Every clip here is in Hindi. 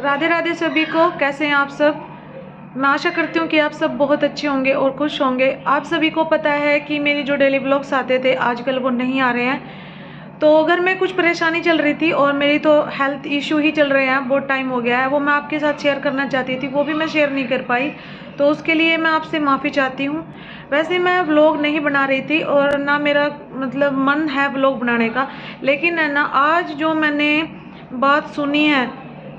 राधे राधे सभी को। कैसे हैं आप सब? मैं आशा करती हूँ कि आप सब बहुत अच्छे होंगे और खुश होंगे। आप सभी को पता है कि मेरी जो डेली ब्लॉग्स आते थे आजकल वो नहीं आ रहे हैं। तो घर में कुछ परेशानी चल रही थी और मेरी तो हेल्थ इशू ही चल रहे हैं, बहुत टाइम हो गया है। वो मैं आपके साथ शेयर करना चाहती थी, वो भी मैं शेयर नहीं कर पाई, तो उसके लिए मैं आपसे माफ़ी चाहती हूँ। वैसे मैं व्लॉग नहीं बना रही थी और ना मेरा मतलब मन है व्लॉग बनाने का, लेकिन है ना आज जो मैंने बात सुनी है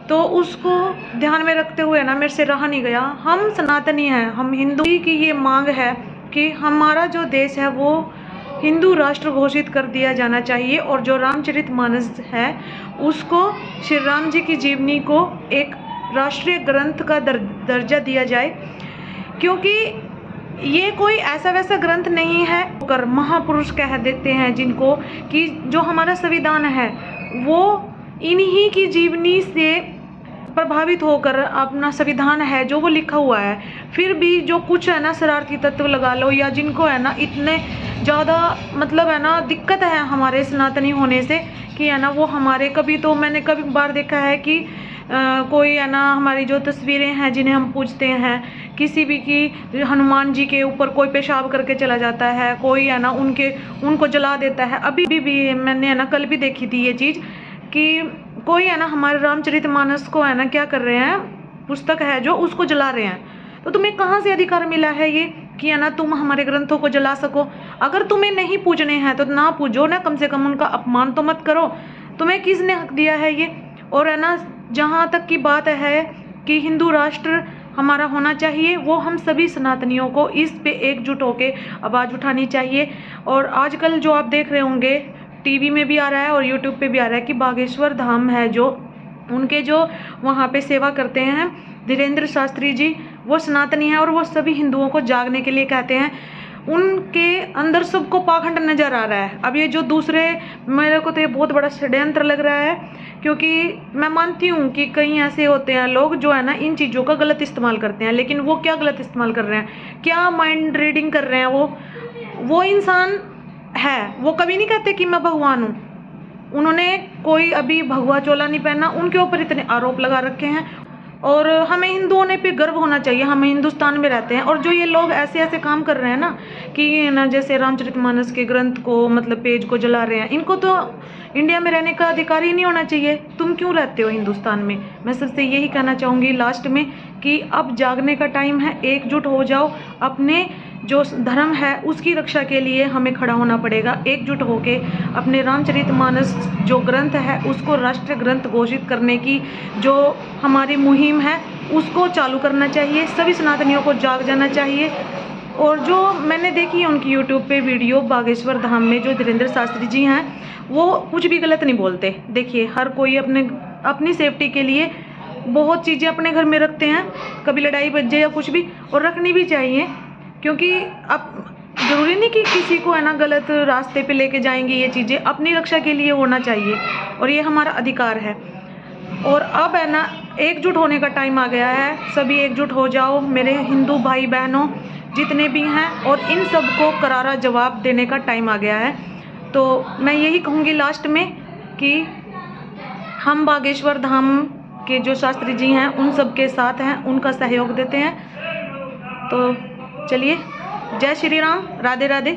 तो उसको ध्यान में रखते हुए ना मेरे से रहा नहीं गया। हम सनातनी हैं, हम हिंदू की ये मांग है कि हमारा जो देश है वो हिंदू राष्ट्र घोषित कर दिया जाना चाहिए और जो रामचरितमानस है उसको श्री राम जी की जीवनी को एक राष्ट्रीय ग्रंथ का दर्जा दिया जाए, क्योंकि ये कोई ऐसा वैसा ग्रंथ नहीं है। कर महापुरुष कह देते हैं जिनको कि जो हमारा संविधान है वो इन्हीं की जीवनी से प्रभावित होकर अपना संविधान है जो वो लिखा हुआ है। फिर भी जो कुछ है ना शरारती तत्व लगा लो या जिनको है ना इतने ज़्यादा मतलब है ना दिक्कत है हमारे सनातनी होने से कि है ना वो हमारे मैंने कभी बार देखा है कि कोई है ना हमारी जो तस्वीरें हैं जिन्हें हम पूजते हैं, किसी भी की हनुमान जी के ऊपर कोई पेशाब करके चला जाता है, कोई है ना उनको जला देता है। अभी भी मैंने है ना कल भी देखी थी ये चीज़ कि कोई है ना हमारे रामचरितमानस को है ना क्या कर रहे हैं, पुस्तक है जो उसको जला रहे हैं। तो तुम्हें कहाँ से अधिकार मिला है ये कि है ना तुम हमारे ग्रंथों को जला सको? अगर तुम्हें नहीं पूजने हैं तो ना पूजो ना, कम से कम उनका अपमान तो मत करो। तुम्हें किसने हक दिया है ये? और है ना जहाँ तक की बात है कि हिंदू राष्ट्र हमारा होना चाहिए, वो हम सभी सनातनियों को इस पे एकजुट होकर आवाज़ उठानी चाहिए। और आजकल जो आप देख रहे होंगे टीवी में भी आ रहा है और यूट्यूब पे भी आ रहा है कि बागेश्वर धाम है जो उनके जो वहाँ पे सेवा करते हैं धीरेन्द्र शास्त्री जी, वो सनातनी हैं और वो सभी हिंदुओं को जागने के लिए कहते हैं। उनके अंदर सबको पाखंड नज़र आ रहा है। अब ये जो दूसरे, मेरे को तो ये बहुत बड़ा षड्यंत्र लग रहा है, क्योंकि मैं मानती हूँ कि कई ऐसे होते हैं लोग जो है ना इन चीज़ों का गलत इस्तेमाल करते हैं। लेकिन वो क्या गलत इस्तेमाल कर रहे हैं, क्या माइंड रीडिंग कर रहे हैं? वो इंसान है, वो कभी नहीं कहते कि मैं भगवान हूँ। उन्होंने कोई अभी भगवा चोला नहीं पहना, उनके ऊपर इतने आरोप लगा रखे हैं। और हमें हिंदू होने पे गर्व होना चाहिए, हम हिंदुस्तान में रहते हैं। और जो ये लोग ऐसे ऐसे काम कर रहे हैं ना कि ना जैसे रामचरितमानस के ग्रंथ को मतलब पेज को जला रहे हैं, इनको तो इंडिया में रहने का अधिकार ही नहीं होना चाहिए। तुम क्यों रहते हो हिंदुस्तान में? मैं सबसे यही कहना चाहूँगी लास्ट में कि अब जागने का टाइम है, एकजुट हो जाओ। अपने जो धर्म है उसकी रक्षा के लिए हमें खड़ा होना पड़ेगा, एकजुट होके अपने रामचरितमानस जो ग्रंथ है उसको राष्ट्रीय ग्रंथ घोषित करने की जो हमारी मुहिम है उसको चालू करना चाहिए। सभी सनातनियों को जाग जाना चाहिए। और जो मैंने देखी है उनकी यूट्यूब पे वीडियो, बागेश्वर धाम में जो धीरेन्द्र शास्त्री जी हैं वो कुछ भी गलत नहीं बोलते। देखिए हर कोई अपनी सेफ्टी के लिए बहुत चीज़ें अपने घर में रखते हैं, कभी लड़ाई बच जाए या कुछ भी, और रखनी भी चाहिए, क्योंकि अब ज़रूरी नहीं कि किसी को है ना गलत रास्ते पे लेके जाएंगे। ये चीज़ें अपनी रक्षा के लिए होना चाहिए और ये हमारा अधिकार है। और अब है ना एकजुट होने का टाइम आ गया है, सभी एकजुट हो जाओ मेरे हिंदू भाई बहनों जितने भी हैं, और इन सब को करारा जवाब देने का टाइम आ गया है। तो मैं यही कहूँगी लास्ट में कि हम बागेश्वर धाम के जो शास्त्री जी हैं उन सब के साथ हैं, उनका सहयोग देते हैं। तो चलिए, जय श्री राम, राधे राधे।